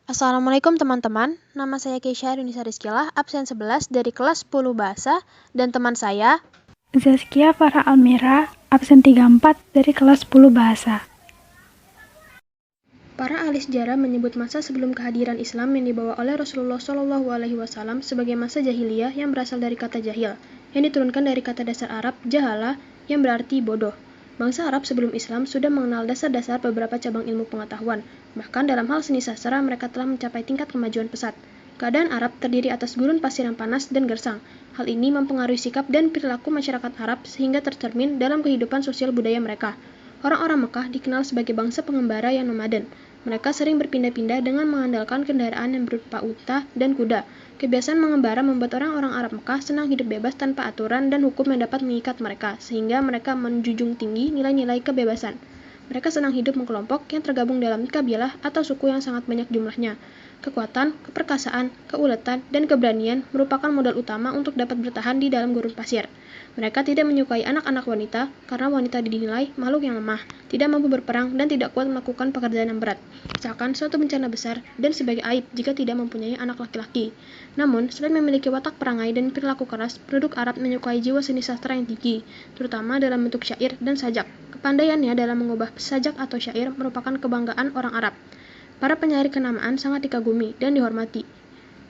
Assalamualaikum teman-teman, nama saya Keisha Yunisa Rizkylah, absen 11 dari kelas 10 Bahasa, dan teman saya Zaskia Farah Almira, absen 34 dari kelas 10 Bahasa. Para ahli sejarah menyebut masa sebelum kehadiran Islam yang dibawa oleh Rasulullah SAW sebagai masa jahiliyah yang berasal dari kata jahil, yang diturunkan dari kata dasar Arab jahala yang berarti bodoh. Bangsa Arab sebelum Islam sudah mengenal dasar-dasar beberapa cabang ilmu pengetahuan. Bahkan dalam hal seni sastra mereka telah mencapai tingkat kemajuan pesat. Keadaan Arab terdiri atas gurun pasir yang panas dan gersang. Hal ini mempengaruhi sikap dan perilaku masyarakat Arab sehingga tercermin dalam kehidupan sosial budaya mereka. Orang-orang Mekah dikenal sebagai bangsa pengembara yang nomaden. Mereka sering berpindah-pindah dengan mengandalkan kendaraan yang berupa unta dan kuda. Kebiasaan mengembara membuat orang-orang Arab Mekah senang hidup bebas tanpa aturan dan hukum yang dapat mengikat mereka, sehingga mereka menjunjung tinggi nilai-nilai kebebasan. Mereka senang hidup mengkelompok yang tergabung dalam kabilah atau suku yang sangat banyak jumlahnya. Kekuatan, keperkasaan, keuletan, dan keberanian merupakan modal utama untuk dapat bertahan di dalam gurun pasir. Mereka tidak menyukai anak-anak wanita karena wanita dinilai makhluk yang lemah, tidak mampu berperang, dan tidak kuat melakukan pekerjaan yang berat, misalkan suatu bencana besar, dan sebagai aib jika tidak mempunyai anak laki-laki. Namun, selain memiliki watak perangai dan perilaku keras, penduduk Arab menyukai jiwa seni sastra yang tinggi, terutama dalam bentuk syair dan sajak. Kepandaiannya dalam mengubah sajak atau syair merupakan kebanggaan orang Arab. Para penyair kenamaan sangat dikagumi dan dihormati.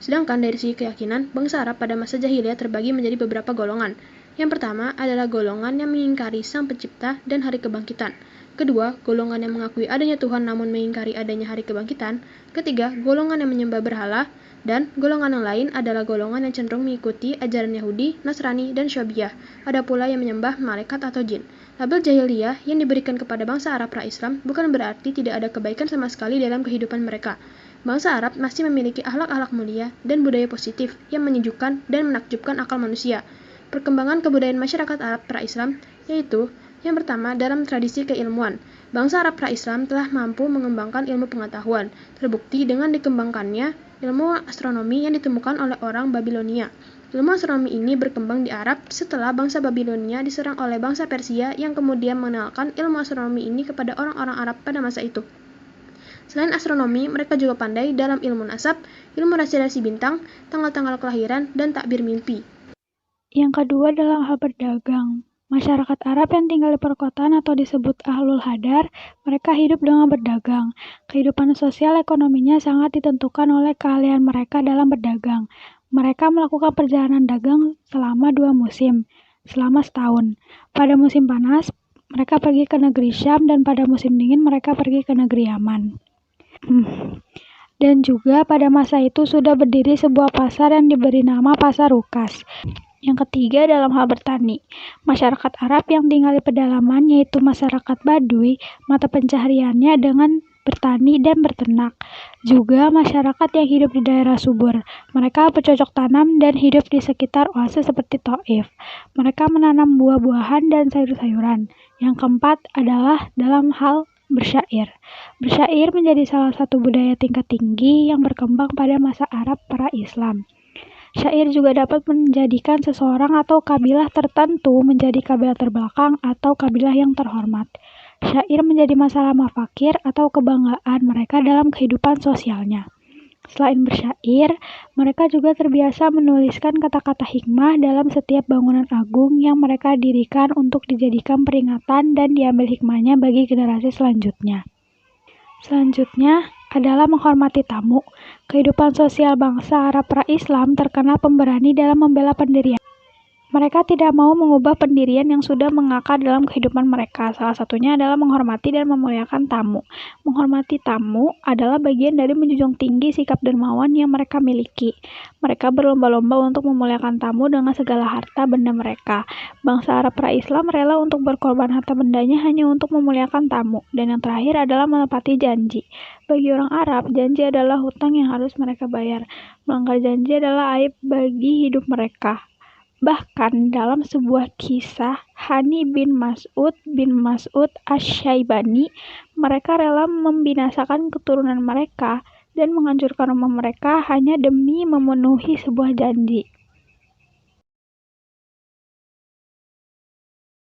Sedangkan dari segi keyakinan, bangsa Arab pada masa jahiliyah terbagi menjadi beberapa golongan. Yang pertama adalah golongan yang mengingkari Sang Pencipta dan hari kebangkitan. Kedua, golongan yang mengakui adanya Tuhan namun mengingkari adanya hari kebangkitan. Ketiga, golongan yang menyembah berhala. Dan golongan yang lain adalah golongan yang cenderung mengikuti ajaran Yahudi, Nasrani, dan Syabiah. Ada pula yang menyembah malaikat atau jin. Label jahiliyah yang diberikan kepada bangsa Arab pra-Islam bukan berarti tidak ada kebaikan sama sekali dalam kehidupan mereka. Bangsa Arab masih memiliki akhlak-akhlak mulia dan budaya positif yang menyejukkan dan menakjubkan akal manusia. Perkembangan kebudayaan masyarakat Arab pra-Islam, yaitu yang pertama dalam tradisi keilmuan. Bangsa Arab pra-Islam telah mampu mengembangkan ilmu pengetahuan, terbukti dengan dikembangkannya ilmu astronomi yang ditemukan oleh orang Babilonia. Ilmu astronomi ini berkembang di Arab setelah bangsa Babilonia diserang oleh bangsa Persia yang kemudian mengenalkan ilmu astronomi ini kepada orang-orang Arab pada masa itu. Selain astronomi, mereka juga pandai dalam ilmu nasab, ilmu rasi-rasi bintang, tanggal-tanggal kelahiran, dan takbir mimpi. Yang kedua dalam hal berdagang. Masyarakat Arab yang tinggal di perkotaan atau disebut Ahlul Hadar, mereka hidup dengan berdagang. Kehidupan sosial ekonominya sangat ditentukan oleh keahlian mereka dalam berdagang. Mereka melakukan perjalanan dagang selama 2 musim, selama setahun. Pada musim panas, mereka pergi ke negeri Syam dan pada musim dingin mereka pergi ke negeri Yaman. Dan juga pada masa itu sudah berdiri sebuah pasar yang diberi nama Pasar Rukas. Yang ketiga dalam hal bertani. Masyarakat Arab yang tinggal di pedalaman yaitu masyarakat Baduy, mata pencahariannya dengan bertani dan berternak. Juga masyarakat yang hidup di daerah subur. Mereka bercocok tanam dan hidup di sekitar oase seperti Taif. Mereka menanam buah-buahan dan sayur-sayuran. Yang keempat adalah dalam hal bersyair. Bersyair menjadi salah satu budaya tingkat tinggi yang berkembang pada masa Arab pra-Islam. Syair juga dapat menjadikan seseorang atau kabilah tertentu menjadi kabilah terbelakang atau kabilah yang terhormat. Syair menjadi masalah mafakir atau kebanggaan mereka dalam kehidupan sosialnya. Selain bersyair, mereka juga terbiasa menuliskan kata-kata hikmah dalam setiap bangunan agung yang mereka dirikan untuk dijadikan peringatan dan diambil hikmahnya bagi generasi selanjutnya. Selanjutnya adalah menghormati tamu. Kehidupan sosial bangsa Arab pra-Islam terkenal pemberani dalam membela pendirian. Mereka tidak mau mengubah pendirian yang sudah mengakar dalam kehidupan mereka. Salah satunya adalah menghormati dan memuliakan tamu. Menghormati tamu adalah bagian dari menjunjung tinggi sikap dermawan yang mereka miliki. Mereka berlomba-lomba untuk memuliakan tamu dengan segala harta benda mereka. Bangsa Arab pra-Islam rela untuk berkorban harta bendanya hanya untuk memuliakan tamu. Dan yang terakhir adalah menepati janji. Bagi orang Arab, janji adalah hutang yang harus mereka bayar. Melanggar janji adalah aib bagi hidup mereka. Bahkan dalam sebuah kisah Hani bin Mas'ud Asy-Syaibani, mereka rela membinasakan keturunan mereka dan menghancurkan rumah mereka hanya demi memenuhi sebuah janji.